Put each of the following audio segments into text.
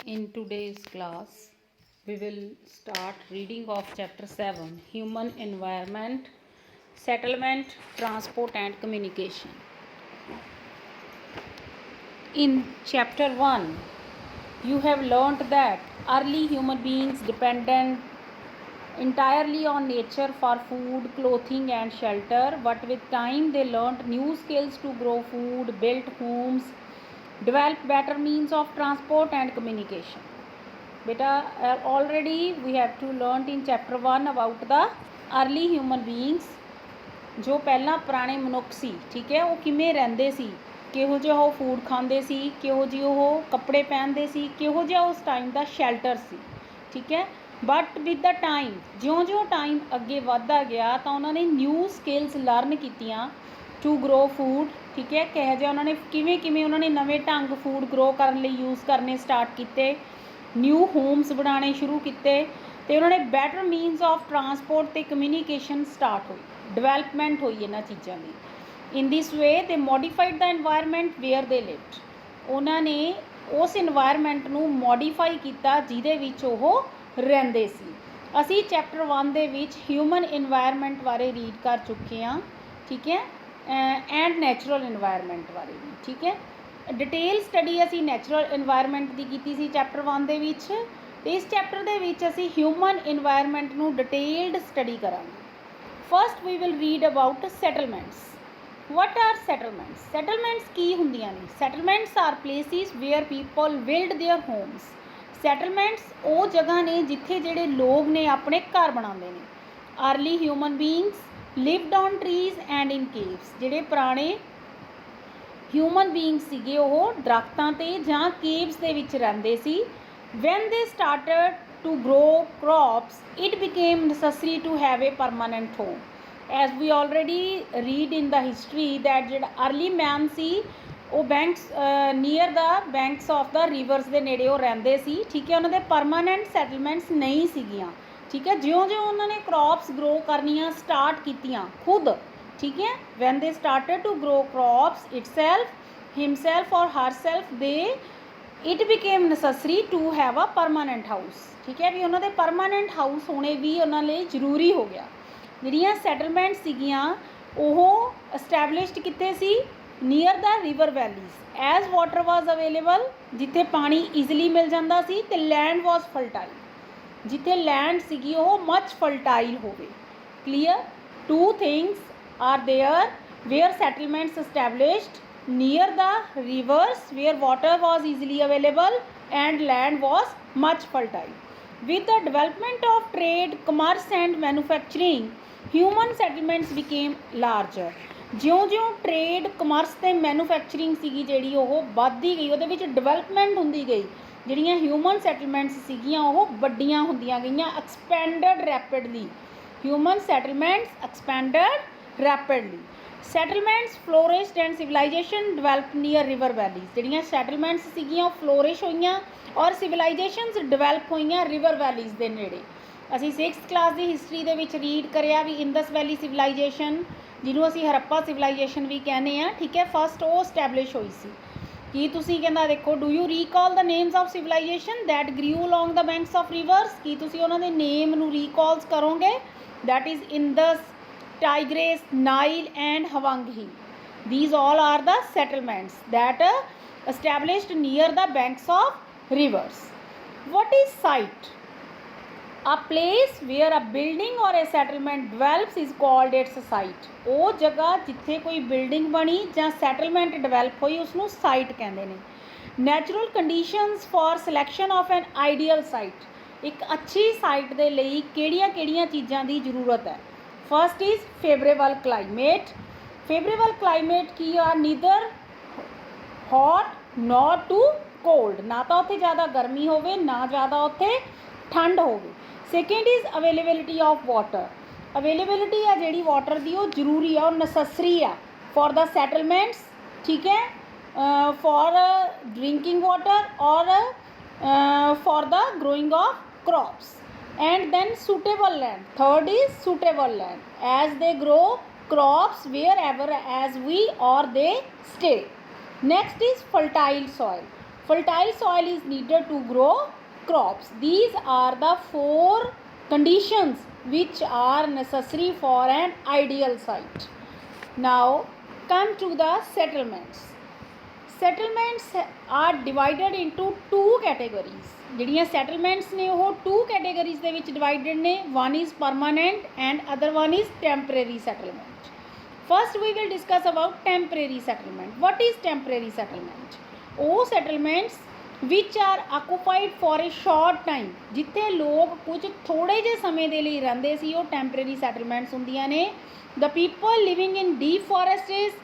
In today's class, we will start reading of chapter 7 Human Environment, Settlement, Transport and Communication. In chapter 1, you have learnt that early human beings depended entirely on nature for food, clothing and shelter, but with time they learnt new skills to grow food, build homes, develop better means of transport and communication. Beta, already we have to learn in chapter 1 about the early human beings ਜੋ ਪਹਿਲਾਂ ਪੁਰਾਣੇ ਮਨੁੱਖ ਸੀ, ਠੀਕ ਹੈ, ਉਹ ਕਿਵੇਂ ਰਹਿੰਦੇ ਸੀ, ਕਿਹੋ ਜਿਹਾ ਉਹ ਫੂਡ ਖਾਂਦੇ ਸੀ, ਕਿਹੋ ਜਿਹੇ ਉਹ ਕੱਪੜੇ ਪਹਿਨਦੇ ਸੀ, ਕਿਹੋ ਜਿਹਾ ਉਸ ਟਾਈਮ ਦਾ ਸ਼ੈਲਟਰ ਸੀ, ਠੀਕ ਹੈ। ਬਟ ਵਿਦ ਦਾ ਟਾਈਮ ਜਿਉਂ-ਜਿਉਂ ਟਾਈਮ ਅੱਗੇ ਵੱਧਦਾ ਗਿਆ ਤਾਂ ਉਹਨਾਂ ਨੇ ਨਿਊ ਸਕਿੱਲਸ ਲਰਨ ਕੀਤੀਆਂ ਟੂ ਗਰੋ ਫੂਡ, ਠੀਕ ਹੈ। ਕਿਹੋ ਜਿਹਾ ਉਹਨਾਂ ਨੇ ਕਿਵੇਂ ਉਹਨਾਂ ਨੇ ਨਵੇਂ ਢੰਗ ਫੂਡ ਗਰੋ ਕਰਨ ਲਈ ਯੂਜ਼ ਕਰਨੇ ਸਟਾਰਟ ਕੀਤੇ, ਨਿਊ ਹੋਮਸ ਬਣਾਉਣੇ ਸ਼ੁਰੂ ਕੀਤੇ ਅਤੇ ਉਹਨਾਂ ਨੇ ਬੈਟਰ ਮੀਨਸ ਆਫ ਟਰਾਂਸਪੋਰਟ ਅਤੇ ਕਮਿਊਨੀਕੇਸ਼ਨ ਸਟਾਰਟ ਹੋਈ, ਡਿਵੈਲਪਮੈਂਟ ਹੋਈ ਇਹਨਾਂ ਚੀਜ਼ਾਂ ਦੀ। ਇਨ ਦਿਸ ਵੇ ਦੇ ਮੋਡੀਫਾਈਡ ਦਾ ਇਨਵਾਇਰਮੈਂਟ ਵੇਅਰ ਦੇ ਲਿਵਡ, ਉਹਨਾਂ ਨੇ ਉਸ ਇਨਵਾਇਰਮੈਂਟ ਨੂੰ ਮੋਡੀਫਾਈ ਕੀਤਾ ਜਿਹਦੇ ਵਿੱਚ ਉਹ ਰਹਿੰਦੇ ਸੀ। ਅਸੀਂ ਚੈਪਟਰ 1 ਦੇ ਵਿੱਚ ਹਿਊਮਨ ਇਨਵਾਇਰਮੈਂਟ ਬਾਰੇ ਰੀਡ ਕਰ ਚੁੱਕੇ ਹਾਂ, ਠੀਕ ਹੈ, ਐਂਡ ਨੈਚੁਰਲ ਇਨਵਾਇਰਮੈਂਟ ਬਾਰੇ ਵੀ, ਠੀਕ ਹੈ। ਡਿਟੇਲ ਸਟੱਡੀ ਅਸੀਂ ਨੈਚੁਰਲ ਇਨਵਾਇਰਮੈਂਟ ਦੀ ਕੀਤੀ ਸੀ ਚੈਪਟਰ 1 ਦੇ ਵਿੱਚ, ਅਤੇ ਇਸ ਚੈਪਟਰ ਦੇ ਵਿੱਚ ਅਸੀਂ ਹਿਊਮਨ ਇਨਵਾਇਰਮੈਂਟ ਨੂੰ ਡਿਟੇਲਡ ਸਟੱਡੀ ਕਰਾਂਗੇ। First we will read about settlements. What are settlements? Settlements ਕੀ ਹੁੰਦੀਆਂ ਨੇ? Settlements are places where people build their homes. Settlements ਉਹ ਜਗ੍ਹਾ ਨੇ ਜਿੱਥੇ ਜਿਹੜੇ ਲੋਕ ਨੇ ਆਪਣੇ ਘਰ ਬਣਾਉਂਦੇ ਨੇ। Early human beings lived on trees and in caves. ਜਿਹੜੇ ਪੁਰਾਣੇ ਹਿਊਮਨ ਬੀਇੰਗ ਸੀਗੇ ਉਹ ਦਰਖਤਾਂ 'ਤੇ ਜਾਂ ਕੇਵਸ ਦੇ ਵਿੱਚ ਰਹਿੰਦੇ ਸੀ। When they started to grow crops it became necessary to have a permanent home. As we already read in the history that ਜਿਹੜਾ ਅਰਲੀ ਮੈਨ ਸੀ ਉਹ banks near the banks of the rivers ਦੇ ਨੇੜੇ ਉਹ ਰਹਿੰਦੇ ਸੀ, ਠੀਕ ਹੈ। ਉਹਨਾਂ ਦੇ ਪਰਮਾਨੈਂਟ ਸੈਟਲਮੈਂਟਸ ਨਹੀਂ ਸੀਗੀਆਂ, ਠੀਕ ਹੈ। ਜਿਉਂ-ਜਿਉਂ ਉਹਨਾਂ ਨੇ ਕ੍ਰੌਪਸ ਗਰੋ ਕਰਨੀਆਂ ਸਟਾਰਟ ਕੀਤੀਆਂ ਖੁਦ, ਠੀਕ ਹੈ, when they started to grow crops himself or herself then it became necessary to have a permanent house, ਠੀਕ ਹੈ। ਵੀ ਉਹਨਾਂ ਦੇ ਪਰਮਾਨੈਂਟ ਹਾਊਸ ਹੋਣੇ ਵੀ ਉਹਨਾਂ ਲਈ ਜ਼ਰੂਰੀ ਹੋ ਗਿਆ। ਜਿਹੜੀਆਂ ਸੈਟਲਮੈਂਟ ਸੀਗੀਆਂ ਉਹ ਐਸਟੈਬਲਿਸ਼ਡ ਕਿੱਥੇ ਸੀ? ਨੀਅਰ ਦਾ ਰਿਵਰ ਵੈਲੀਜ਼। ਐਜ਼ ਵਾਟਰ ਵਾਜ਼ ਅਵੇਲੇਬਲ, ਜਿੱਥੇ ਪਾਣੀ ਈਜ਼ਲੀ ਮਿਲ ਜਾਂਦਾ ਸੀ, ਅਤੇ ਲੈਂਡ ਵਾਜ਼ ਫਰਟਾਈਲ, ਜਿੱਥੇ ਲੈਂਡ ਸੀਗੀ ਉਹ ਮਚ ਫਰਟਾਈਲ ਹੋਵੇ। Clear? To things are there where settlements established near the rivers where water was easily available and land was much fertile. With the development of trade, commerce and manufacturing, human settlements became larger. ਜਿਉਂ-ਜਿਉਂ trade, commerce ਅਤੇ manufacturing ਸੀਗੀ ਜਿਹੜੀ ਉਹ ਵੱਧਦੀ ਗਈ, ਉਹਦੇ ਵਿੱਚ development ਹੁੰਦੀ ਗਈ, ਜਿਹੜੀਆਂ ਹਿਊਮਨ ਸੈਟਲਮੈਂਟਸ ਸੀਗੀਆਂ ਉਹ ਵੱਡੀਆਂ ਹੁੰਦੀਆਂ ਗਈਆਂ, expanded rapidly. Human settlements expanded rapidly. Settlements flourished and civilization developed near river valleys. ਜਿਹੜੀਆਂ ਸੈਟਲਮੈਂਟਸ ਸੀਗੀਆਂ ਉਹ ਫਲੋਰਿਸ਼ ਹੋਈਆਂ ਔਰ ਸਿਵਲਾਈਜੇਸ਼ਨਸ ਡਿਵੈਲਪ ਹੋਈਆਂ ਰਿਵਰ ਵੈਲੀਜ਼ ਦੇ ਨੇੜੇ। ਅਸੀਂ 6th ਕਲਾਸ ਦੀ ਹਿਸਟਰੀ ਦੇ ਵਿੱਚ ਰੀਡ ਕਰਿਆ ਵੀ ਇੰਦਸ ਵੈਲੀ ਸਿਵਲਾਈਜੇਸ਼ਨ, ਜਿਹਨੂੰ ਅਸੀਂ ਹਰੱਪਾ ਸਿਵਲਾਈਜੇਸ਼ਨ ਵੀ ਕਹਿੰਦੇ ਹਾਂ, ਠੀਕ ਹੈ, ਫਸਟ ਉਹ ਸਟੈਬਲਿਸ਼ ਹੋਈ ਸੀ। ਕੀ ਤੁਸੀਂ ਕਹਿੰਦਾ ਦੇਖੋ, do you recall the names of civilisation that grew along the banks of rivers? ਕੀ ਤੁਸੀਂ ਉਹਨਾਂ ਦੇ ਨੇਮ ਨੂੰ ਰੀਕਾਲਸ ਕਰੋਗੇ? That is Indus, Tigris, Nile and Havangi. These all are the settlements that established near the banks of rivers. What is site? A place where a building or a settlement develops is called its site. ਉਹ ਜਗ੍ਹਾ ਜਿੱਥੇ ਕੋਈ building ਬਣੀ ਜਾਂ settlement develop ਹੋਈ ਉਸਨੂੰ site ਕਹਿੰਦੇ ਨੇ। Natural conditions for selection of N ideal site. ਇੱਕ ਅੱਛੀ ਸਾਈਟ ਦੇ ਲਈ ਕਿਹੜੀਆਂ ਚੀਜ਼ਾਂ ਦੀ ਜ਼ਰੂਰਤ ਹੈ? First is favourable climate. Favourable climate की आ neither hot not too cold, ना तो उत्थे ज़्यादा गर्मी होवे ना ज़्यादा उत्थे ठंड होवे। Second is availability of water. Availability है जिहड़ी वाटर दी वो जरूरी है, वो नसैसरी है फॉर द सैटलमेंट्स, ठीक है, फॉर ड्रिंकिंग वाटर और for the growing of crops. And then suitable land. Third is suitable land, as they grow crops wherever as we or they stay. Next is fertile soil. Fertile soil is needed to grow crops. These are the 4 conditions which are necessary for an ideal site. Now come to the settlements. Settlements are divided into 2 categories. ਜਿਹੜੀਆਂ settlements ਨੇ ਉਹ 2 categories ਦੇ ਵਿੱਚ divided ਨੇ. One is permanent and other one is temporary settlement. First we will discuss about temporary settlement. What is temporary settlement? ਉਹ settlements which are occupied for a short time, ਜਿੱਥੇ ਲੋਕ ਕੁਝ ਥੋੜੇ ਜਿਹੇ ਸਮੇਂ ਦੇ ਲਈ ਰਹਿੰਦੇ ਸੀ, ਉਹ temporary settlements ਹੁੰਦੀਆਂ ਨੇ. The people living in deep forests,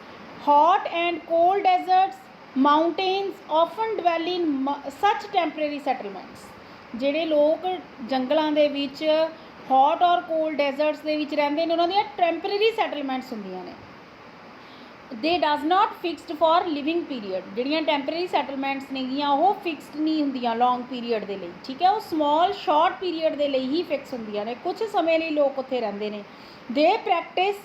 hot and cold deserts, mountains often dwell in such temporary settlements. ਜਿਹੜੇ ਲੋਕ ਜੰਗਲਾਂ ਦੇ ਵਿੱਚ hot ਔਰ cold deserts ਦੇ ਵਿੱਚ ਰਹਿੰਦੇ ਨੇ, ਉਹਨਾਂ ਦੀਆਂ temporary settlements ਹੁੰਦੀਆਂ ਨੇ. They does not fixed for living period. ਜਿਹੜੀਆਂ temporary settlements ਨੇਗੀਆਂ ਉਹ ਫਿਕਸਡ ਨਹੀਂ ਹੁੰਦੀਆਂ long period ਦੇ ਲਈ, ਠੀਕ ਹੈ. ਉਹ small short period ਦੇ ਲਈ ਹੀ ਫਿਕਸ ਹੁੰਦੀਆਂ ਨੇ, ਕੁਝ ਸਮੇਂ ਲਈ ਲੋਕ ਉੱਥੇ ਰਹਿੰਦੇ ਨੇ. They practice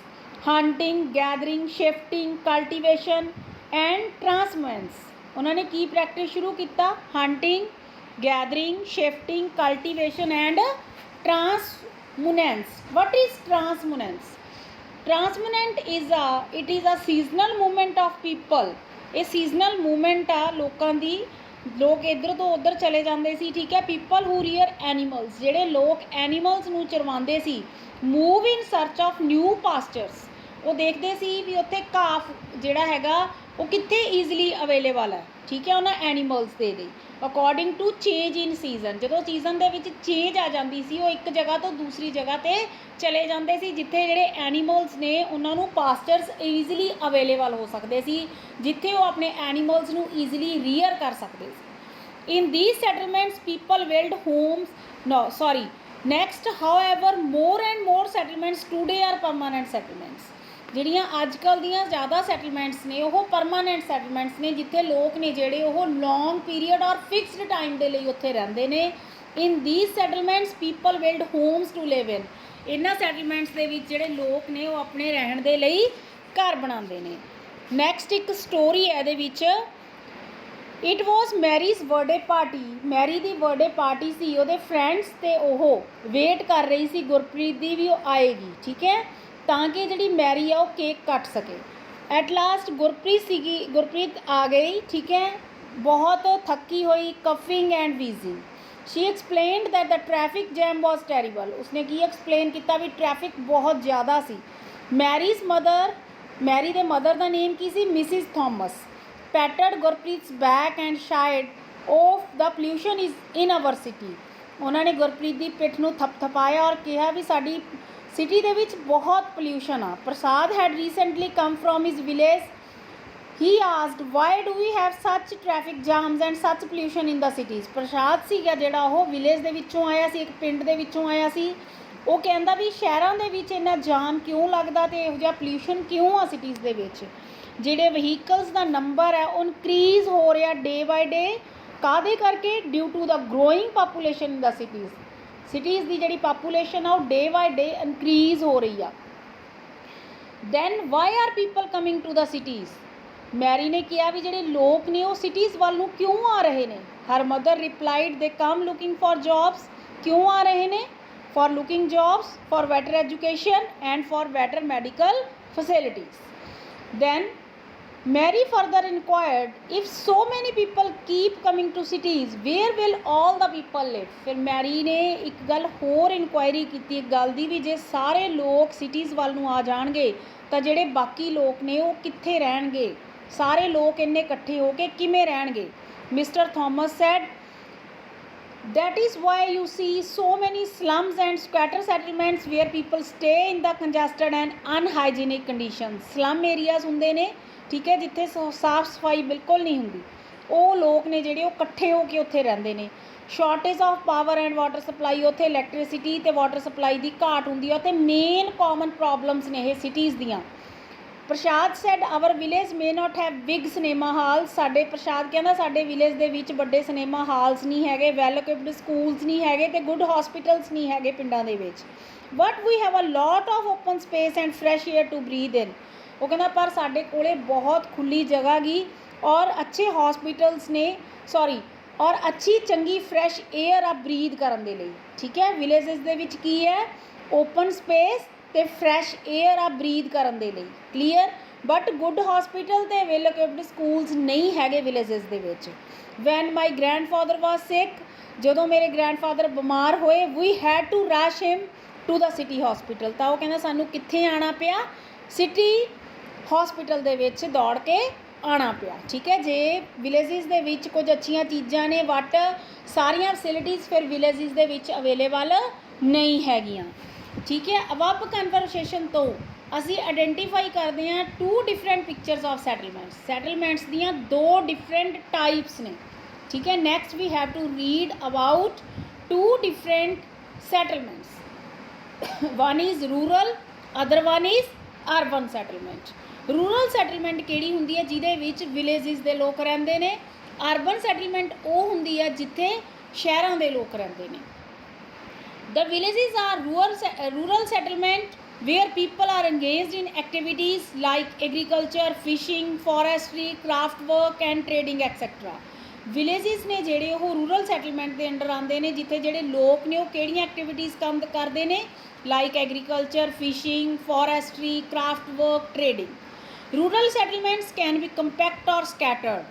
hunting, gathering, shifting, cultivation and transference. ਉਹਨਾਂ ਨੇ ਕੀ ਪ੍ਰੈਕਟਿਸ ਸ਼ੁਰੂ ਕੀਤਾ? Hunting, gathering, shifting, cultivation and transhumance. What is transhumance? Transhumance is a seasonal movement of people. ਇਹ ਸੀਜ਼ਨਲ ਮੂਵਮੈਂਟ ਆ ਲੋਕਾਂ ਦੀ. ਲੋਕ ਇੱਧਰ ਤੋਂ ਉੱਧਰ ਚਲੇ ਜਾਂਦੇ ਸੀ, ਠੀਕ ਹੈ. ਪੀਪਲ ਹੂ ਰੀਅਰ ਐਨੀਮਲਸ, ਜਿਹੜੇ ਲੋਕ ਐਨੀਮਲਸ ਨੂੰ ਚਰਵਾਉਂਦੇ ਸੀ. Move in search of new pastures. ਉਹ ਦੇਖਦੇ ਸੀ ਵੀ ਉੱਥੇ ਘਾਹ ਜਿਹੜਾ ਹੈਗਾ ਉਹ ਕਿੱਥੇ ਈਜ਼ਲੀ ਅਵੇਲੇਬਲ ਹੈ, ਠੀਕ ਹੈ, ਉਹਨਾਂ ਐਨੀਮਲਸ ਦੇ ਲਈ. According to change in season, ਜਦੋਂ ਸੀਜ਼ਨ ਦੇ ਵਿੱਚ ਚੇਂਜ ਆ ਜਾਂਦੀ ਸੀ, ਉਹ ਇੱਕ ਜਗ੍ਹਾ ਤੋਂ ਦੂਸਰੀ ਜਗ੍ਹਾ 'ਤੇ ਚਲੇ ਜਾਂਦੇ ਸੀ, ਜਿੱਥੇ ਜਿਹੜੇ ਐਨੀਮਲਸ ਨੇ ਉਹਨਾਂ ਨੂੰ ਪਾਸਚਰਸ ਈਜ਼ਲੀ ਅਵੇਲੇਬਲ ਹੋ ਸਕਦੇ ਸੀ, ਜਿੱਥੇ ਉਹ ਆਪਣੇ ਐਨੀਮਲਸ ਨੂੰ ਈਜ਼ਲੀ ਰੀਅਰ ਕਰ ਸਕਦੇ ਸੀ. In these settlements people build homes. Next however more and more settlements today are permanent settlements. ਜਿਹੜੀਆਂ ਅੱਜ ਕੱਲ੍ਹ ਦੀਆਂ ਜ਼ਿਆਦਾ ਸੈਟਲਮੈਂਟਸ ਨੇ ਉਹ ਪਰਮਾਨੈਂਟ ਸੈਟਲਮੈਂਟਸ ਨੇ, ਜਿੱਥੇ ਲੋਕ ਨੇ ਜਿਹੜੇ ਉਹ long period or fixed time ਦੇ ਲਈ ਉੱਥੇ ਰਹਿੰਦੇ ਨੇ. In these settlements people build homes to live in. ਇਹਨਾਂ ਸੈਟਲਮੈਂਟਸ ਦੇ ਵਿੱਚ ਜਿਹੜੇ ਲੋਕ ਨੇ ਉਹ ਆਪਣੇ ਰਹਿਣ ਦੇ ਲਈ ਘਰ ਬਣਾਉਂਦੇ ਨੇ. ਨੈਕਸਟ ਇੱਕ ਸਟੋਰੀ ਹੈ ਇਹਦੇ ਵਿੱਚ. It was Mary's birthday party. Mary ਦੀ ਬਰਥਡੇ ਪਾਰਟੀ ਸੀ, ਉਹਦੇ ਫਰੈਂਡਸ ਤੇ ਉਹ ਵੇਟ ਕਰ ਰਹੀ ਸੀ ਗੁਰਪ੍ਰੀਤ ਦੀ ਵੀ ਉਹ ਆਏਗੀ, ਠੀਕ ਹੈ, ਤਾਂ ਕਿ ਜਿਹੜੀ ਮੈਰੀ ਆ ਉਹ ਕੇਕ ਕੱਟ ਸਕੇ. ਐਟ ਲਾਸਟ ਗੁਰਪ੍ਰੀਤ ਆ ਗਈ, ਠੀਕ ਹੈ, ਬਹੁਤ ਥੱਕੀ ਹੋਈ, coughing and wheezing. She explained that the traffic jam was terrible. ਉਸਨੇ ਕੀ ਐਕਸਪਲੇਨ ਕੀਤਾ ਵੀ ਟ੍ਰੈਫਿਕ ਬਹੁਤ ਜ਼ਿਆਦਾ ਸੀ. ਮੈਰੀ ਦੇ ਮਦਰ ਦਾ ਨੇਮ ਕੀ ਸੀ? Mrs Thomas. Patted Gurpreet's back and sighed of the pollution is in our city. ਉਹਨਾਂ ਨੇ ਗੁਰਪ੍ਰੀਤ ਦੀ ਪਿੱਠ ਨੂੰ ਥਪਥਪਾਇਆ ਔਰ ਕਿਹਾ ਵੀ ਸਾਡੀ ਸਿਟੀ ਦੇ ਵਿੱਚ ਬਹੁਤ ਪੋਲਿਊਸ਼ਨ ਆ. Prasad had recently come from his village. He asked why do we have such traffic jams and such pollution in the cities. Prasad ਸੀਗਾ ਜਿਹੜਾ ਉਹ ਵਿਲੇਜ ਦੇ ਵਿੱਚੋਂ ਆਇਆ ਸੀ, ਇੱਕ ਪਿੰਡ ਦੇ ਵਿੱਚੋਂ ਆਇਆ ਸੀ. ਉਹ ਕਹਿੰਦਾ ਵੀ ਸ਼ਹਿਰਾਂ ਦੇ ਵਿੱਚ ਇੰਨਾ ਜਾਮ ਕਿਉਂ ਲੱਗਦਾ ਅਤੇ ਇਹੋ ਜਿਹਾ ਪੋਲਿਊਸ਼ਨ ਕਿਉਂ ਆ ਸਿਟੀਜ਼ ਦੇ ਵਿੱਚ. ਜਿਹੜੇ ਵਹੀਕਲਸ ਦਾ ਨੰਬਰ ਹੈ ਉਹ ਇਨਕਰੀਜ਼ ਹੋ ਰਿਹਾ ਡੇ ਬਾਏ ਡੇ. ਕਾਹਦੇ ਕਰਕੇ? Due to the growing population in the cities. Cities ਦੀ ਜਿਹੜੀ ਪਾਪੂਲੇਸ਼ਨ ਆ ਉਹ ਡੇ ਬਾਏ ਡੇ ਇਨਕਰੀਜ਼ ਹੋ ਰਹੀ ਆ. Then why are people coming to the cities. Mary ਨੇ ਕਿਹਾ ਵੀ ਜਿਹੜੇ ਲੋਕ ਨੇ ਉਹ ਸਿਟੀਜ਼ ਵੱਲ ਨੂੰ ਕਿਉਂ ਆ ਰਹੇ ਨੇ. ਹਰ ਮਦਰ ਰਿਪਲਾਈਡ ਦੇ ਕਮ ਲੁਕਿੰਗ ਫॉर ਜੌਬਸ. ਕਿਉਂ ਆ ਰਹੇ ਨੇ? For looking jobs, for better education and for better medical facilities. Then Mary further inquired, if so many people keep coming to cities, where will all the people live? ਫਿਰ Mary ਨੇ ਇੱਕ ਗੱਲ ਹੋਰ inquiry ਕੀਤੀ ਇੱਕ ਗੱਲ ਦੀ ਵੀ ਜੇ ਸਾਰੇ ਲੋਕ ਸਿਟੀਜ਼ ਵੱਲ ਨੂੰ ਆ ਜਾਣਗੇ ਤਾਂ ਜਿਹੜੇ ਬਾਕੀ ਲੋਕ ਨੇ ਉਹ ਕਿੱਥੇ ਰਹਿਣਗੇ, ਸਾਰੇ ਲੋਕ ਇੰਨੇ ਇਕੱਠੇ ਹੋ ਕੇ ਕਿਵੇਂ ਰਹਿਣਗੇ. Mister Thomas said that is why you see so many slums and squatter settlements where people stay in the congested and unhygienic conditions. slum areas ਹੁੰਦੇ ਨੇ, ਠੀਕ ਹੈ, ਜਿੱਥੇ ਸਾਫ ਸਫਾਈ ਬਿਲਕੁਲ ਨਹੀਂ ਹੁੰਦੀ. ਉਹ ਲੋਕ ਨੇ ਜਿਹੜੇ ਉਹ ਇਕੱਠੇ ਹੋ ਕੇ ਉੱਥੇ ਰਹਿੰਦੇ ਨੇ. Shortage of power and water supply. ਉੱਥੇ ਇਲੈਕਟ੍ਰੀਸਿਟੀ ਅਤੇ ਵਾਟਰ ਸਪਲਾਈ ਦੀ ਘਾਟ ਹੁੰਦੀ ਹੈ. ਉੱਥੇ ਮੇਨ ਕਾਮਨ ਪ੍ਰੋਬਲਮਸ ਨੇ ਇਹ ਸਿਟੀਜ਼ ਦੀਆਂ. Prashad said our village may not have big cinema hall. ਸਾਡੇ ਪ੍ਰਸ਼ਾਦ ਕਹਿੰਦਾ ਸਾਡੇ ਵਿਲੇਜ ਦੇ ਵਿੱਚ ਵੱਡੇ ਸਿਨੇਮਾ ਹਾਲਸ ਨਹੀਂ ਹੈਗੇ, ਵੈਲ ਇਕੁਇਪਡ ਸਕੂਲਸ ਨਹੀਂ ਹੈਗੇ ਅਤੇ ਗੁੱਡ ਹੌਸਪੀਟਲਸ ਨਹੀਂ ਹੈਗੇ ਪਿੰਡਾਂ ਦੇ ਵਿੱਚ. But we have a lot of open space and fresh air to breathe in. ਉਹ ਕਹਿੰਦਾ ਪਰ ਸਾਡੇ ਕੋਲੇ ਬਹੁਤ ਖੁੱਲ੍ਹੀ ਜਗ੍ਹਾ ਗੀ ਔਰ ਅੱਛੇ ਹੌਸਪੀਟਲਸ ਨੇ ਔਰ ਅੱਛੀ ਚੰਗੀ ਫਰੈਸ਼ ਏਅਰ ਆ ਬਰੀਥ ਕਰਨ ਦੇ ਲਈ। ਠੀਕ ਹੈ, ਵਿਲੇजेस ਦੇ ਵਿੱਚ ਕੀ ਹੈ, ਓਪਨ ਸਪੇਸ ਤੇ ਫਰੈਸ਼ ਏਅਰ ਆ ਬਰੀਥ ਕਰਨ ਦੇ ਲਈ। ਕਲੀਅਰ। ਬਟ ਗੁੱਡ ਹੌਸਪੀਟਲ ਤੇ ਵੈਲ ਇਕਵਿਪਡ ਸਕੂਲਸ ਨਹੀਂ ਹੈਗੇ ਵਿਲੇजेस ਦੇ ਵਿੱਚ। ਵੈਨ ਮਾਈ ਗ੍ਰੈਂਡਫਾਦਰ ਵਾਜ਼ ਸਿਕ, ਜਦੋਂ ਮੇਰੇ ਗ੍ਰੈਂਡਫਾਦਰ ਬਿਮਾਰ ਹੋਏ, we had to rush him to the city hospital, ਤਾਂ ਉਹ ਕਹਿੰਦਾ ਸਾਨੂੰ ਕਿੱਥੇ ਆਉਣਾ ਪਿਆ, ਸਿਟੀ ਹੌਸਪੀਟਲ ਦੇ ਵਿੱਚ ਦੌੜ ਕੇ ਆਉਣਾ ਪਿਆ। ਠੀਕ ਹੈ, ਜੇ ਵਿਲੇजेस ਦੇ ਵਿੱਚ ਕੁਝ ਅੱਛੀਆਂ ਚੀਜ਼ਾਂ ਨੇ ਬਟ ਸਾਰੀਆਂ ਫੈਸਿਲਿਟੀਜ਼ ਫਿਰ ਵਿਲੇजेस ਦੇ ਵਿੱਚ ਅਵੇਲੇਬਲ ਨਹੀਂ ਹੈਗੀਆਂ। ਠੀਕ ਹੈ, ਅਬਵ ਕਨਵਰਸੇਸ਼ਨ ਤੋਂ ਅਸੀਂ ਆਇਡੈਂਟੀਫਾਈ ਕਰਦੇ ਹਾਂ 2 ਡਿਫਰੈਂਟ ਪਿਕਚਰਸ ਆਫ ਸੈਟਲਮੈਂਟਸ ਦੀਆਂ 2 ਡਿਫਰੈਂਟ ਟਾਈਪਸ ਨੇ। ਠੀਕ ਹੈ, next we have to read about 2 different settlements. One is rural, other one is urban settlement. Rural settlement ਕਿਹੜੀ ਹੁੰਦੀ ਹੈ, ਜਿਹਦੇ ਵਿੱਚ ਵਿਲੇजेस ਦੇ ਲੋਕ ਰਹਿੰਦੇ ਨੇ। ਅਰਬਨ ਸੈਟਲਮੈਂਟ ਉਹ ਹੁੰਦੀ ਹੈ ਜਿੱਥੇ ਸ਼ਹਿਰਾਂ ਦੇ ਲੋਕ ਰਹਿੰਦੇ ਨੇ। The villages are rural settlement where people are engaged in activities like agriculture, fishing, forestry, craft work and trading etc. Villages ਨੇ ਜਿਹੜੇ ਉਹ ਰੂਰਲ ਸੈਟਲਮੈਂਟ ਦੇ ਅੰਡਰ ਆਉਂਦੇ ਨੇ, ਜਿੱਥੇ ਜਿਹੜੇ ਲੋਕ ਨੇ ਉਹ ਕਿਹੜੀਆਂ ਐਕਟੀਵਿਟੀਜ਼ ਕੰਮ ਕਰਦੇ ਨੇ, like agriculture, fishing, forestry, craft work, trading. Rural settlements can be compact or scattered,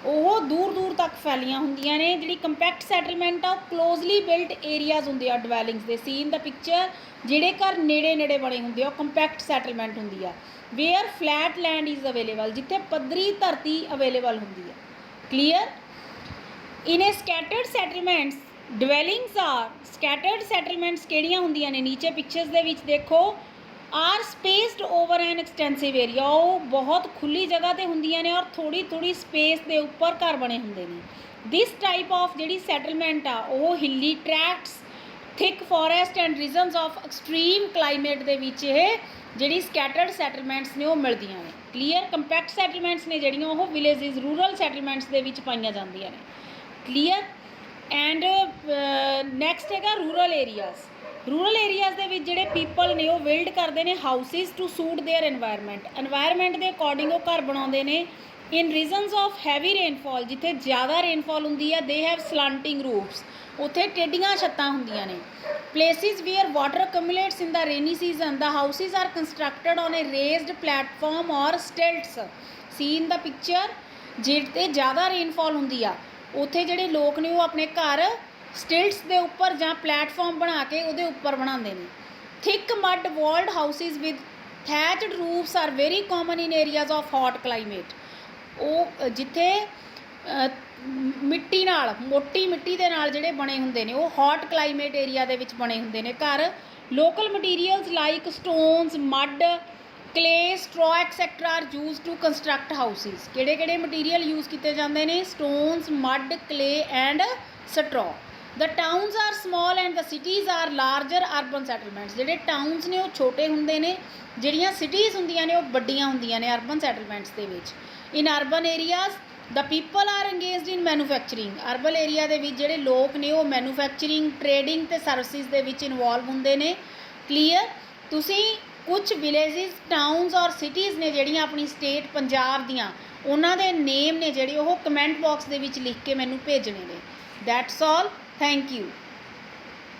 ਉਹ ਦੂਰ ਦੂਰ ਤੱਕ ਫੈਲੀਆਂ ਹੁੰਦੀਆਂ ਨੇ। ਜਿਹੜੀ ਕੰਪੈਕਟ ਸੈਟਲਮੈਂਟ ਆ ਉਹ ਕਲੋਜ਼ਲੀ ਬਿਲਟ ਏਰੀਆਜ਼ ਹੁੰਦੇ ਆ ਡਵੈਲਿੰਗਸ ਦੇ। ਸੀ ਇਨ ਦਾ ਪਿਕਚਰ, ਜਿਹੜੇ ਘਰ ਨੇੜੇ ਨੇੜੇ ਬਣੇ ਹੁੰਦੇ ਆ ਉਹ ਕੰਪੈਕਟ ਸੈਟਲਮੈਂਟ ਹੁੰਦੀ ਆ। Where flat land is available, ਜਿੱਥੇ ਪੱਧਰੀ ਧਰਤੀ ਅਵੇਲੇਬਲ ਹੁੰਦੀ ਆ। Clear. In a scattered settlements dwellings are, scattered settlements ਕਿਹੜੀਆਂ ਹੁੰਦੀਆਂ ਨੇ, ਨੀਚੇ ਪਿਕਚਰਸ ਦੇ ਵਿੱਚ ਦੇਖੋ, are spaced over an extensive area, ਉਹ ਬਹੁਤ ਖੁੱਲੀ ਜਗ੍ਹਾ 'ਤੇ ਹੁੰਦੀਆਂ ਨੇ ਔਰ ਥੋੜ੍ਹੀ ਥੋੜ੍ਹੀ ਸਪੇਸ ਦੇ ਉੱਪਰ ਘਰ ਬਣੇ ਹੁੰਦੇ ਨੇ। ਦਿਸ ਟਾਈਪ ਆਫ ਜਿਹੜੀ ਸੈਟਲਮੈਂਟ ਆ ਉਹ hilly tracts, thick forest and regions of extreme climate ਦੇ ਵਿੱਚ ਇਹ ਜਿਹੜੀ ਸਕੈਟਰਡ ਸੈਟਲਮੈਂਟਸ ਨੇ ਉਹ ਮਿਲਦੀਆਂ ਨੇ। ਕਲੀਅਰ। ਕੰਪੈਕਟ ਸੈਟਲਮੈਂਟਸ ਨੇ ਜਿਹੜੀਆਂ ਉਹ ਵਿਲੇजेस ਰੂਰਲ ਸੈਟਲਮੈਂਟਸ ਦੇ ਵਿੱਚ ਪਾਈਆਂ ਜਾਂਦੀਆਂ ਨੇ। ਕਲੀਅਰ। ਐਂਡ ਨੈਕਸਟ ਹੈਗਾ ਰੂਰਲ ਏਰੀਆਜ਼। ਰੂਰਲ ਏਰੀਆਜ਼ ਦੇ ਵਿੱਚ ਜਿਹੜੇ ਪੀਪਲ ਨੇ ਉਹ ਬਿਲਡ ਕਰਦੇ ਨੇ houses to suit their environment ਦੇ ਅਕੋਰਡਿੰਗ ਉਹ ਘਰ ਬਣਾਉਂਦੇ ਨੇ। In regions of heavy rainfall, ਜਿੱਥੇ ਜ਼ਿਆਦਾ ਰੇਨਫਾਲ ਹੁੰਦੀ ਹੈ, ਦੇ ਹੈਵ ਸਲਾਂਟਿੰਗ ਰੂਫਸ, ਉੱਥੇ ਟੇਢੀਆਂ ਛੱਤਾਂ ਹੁੰਦੀਆਂ ਨੇ। Places where water accumulates in the rainy season, the houses are constructed on a raised platform or stilts. C in the picture, ਜਿੱਥੇ ਜ਼ਿਆਦਾ ਰੇਨਫਾਲ ਹੁੰਦੀ ਆ ਉੱਥੇ ਜਿਹੜੇ ਲੋਕ ਨੇ ਉਹ ਆਪਣੇ ਘਰ ਸਟਿਲਟਸ ਦੇ ਉੱਪਰ ਜਾਂ ਪਲੈਟਫਾਰਮ ਬਣਾ ਕੇ ਉਹਦੇ ਉੱਪਰ ਬਣਾਉਂਦੇ ਨੇ। Thick mud walled houses with thatched roofs are very common in areas of hot climate, ਉਹ ਜਿੱਥੇ ਮਿੱਟੀ ਨਾਲ, ਮੋਟੀ ਮਿੱਟੀ ਦੇ ਨਾਲ ਜਿਹੜੇ ਬਣੇ ਹੁੰਦੇ ਨੇ ਉਹ ਹੌਟ ਕਲਾਈਮੇਟ ਏਰੀਆ ਦੇ ਵਿੱਚ ਬਣੇ ਹੁੰਦੇ ਨੇ ਘਰ। Local materials like stones, mud, clay, straw etcetera are use to construct houses. ਕਿਹੜੇ ਕਿਹੜੇ ਮਟੀਰੀਅਲ ਯੂਜ਼ ਕੀਤੇ ਜਾਂਦੇ ਨੇ, stones, mud, clay and straw. The towns are small and the cities are larger urban settlements, ਜਿਹੜੇ towns ਨੇ ਉਹ ਛੋਟੇ ਹੁੰਦੇ ਨੇ, ਜਿਹੜੀਆਂ ਸਿਟੀਜ਼ ਹੁੰਦੀਆਂ ਨੇ ਉਹ ਵੱਡੀਆਂ ਹੁੰਦੀਆਂ ਨੇ ਅਰਬਨ ਸੈਟਲਮੈਂਟਸ ਦੇ ਵਿੱਚ। In urban areas the people are engaged in manufacturing, urban area ਦੇ ਵਿੱਚ ਜਿਹੜੇ ਲੋਕ ਨੇ ਉਹ ਮੈਨੂਫੈਕਚਰਿੰਗ, ਟ੍ਰੇਡਿੰਗ ਅਤੇ ਸਰਵਿਸਿਜ਼ ਦੇ ਵਿੱਚ ਇਨਵੋਲਵ ਹੁੰਦੇ ਨੇ। ਕਲੀਅਰ। ਤੁਸੀਂ ਕੁਝ ਵਿਲੇजेस, ਟਾਊਨਸ ਔਰ ਸਿਟੀਜ਼ ਨੇ ਜਿਹੜੀਆਂ ਆਪਣੀ ਸਟੇਟ ਪੰਜਾਬ ਦੀਆਂ, ਉਹਨਾਂ ਦੇ ਨੇਮ ਨੇ ਜਿਹੜੇ ਉਹ ਕਮੈਂਟ ਬਾਕਸ ਦੇ ਵਿੱਚ ਲਿਖ ਕੇ ਮੈਨੂੰ ਭੇਜਣੇ ਨੇ। That's all, thank you.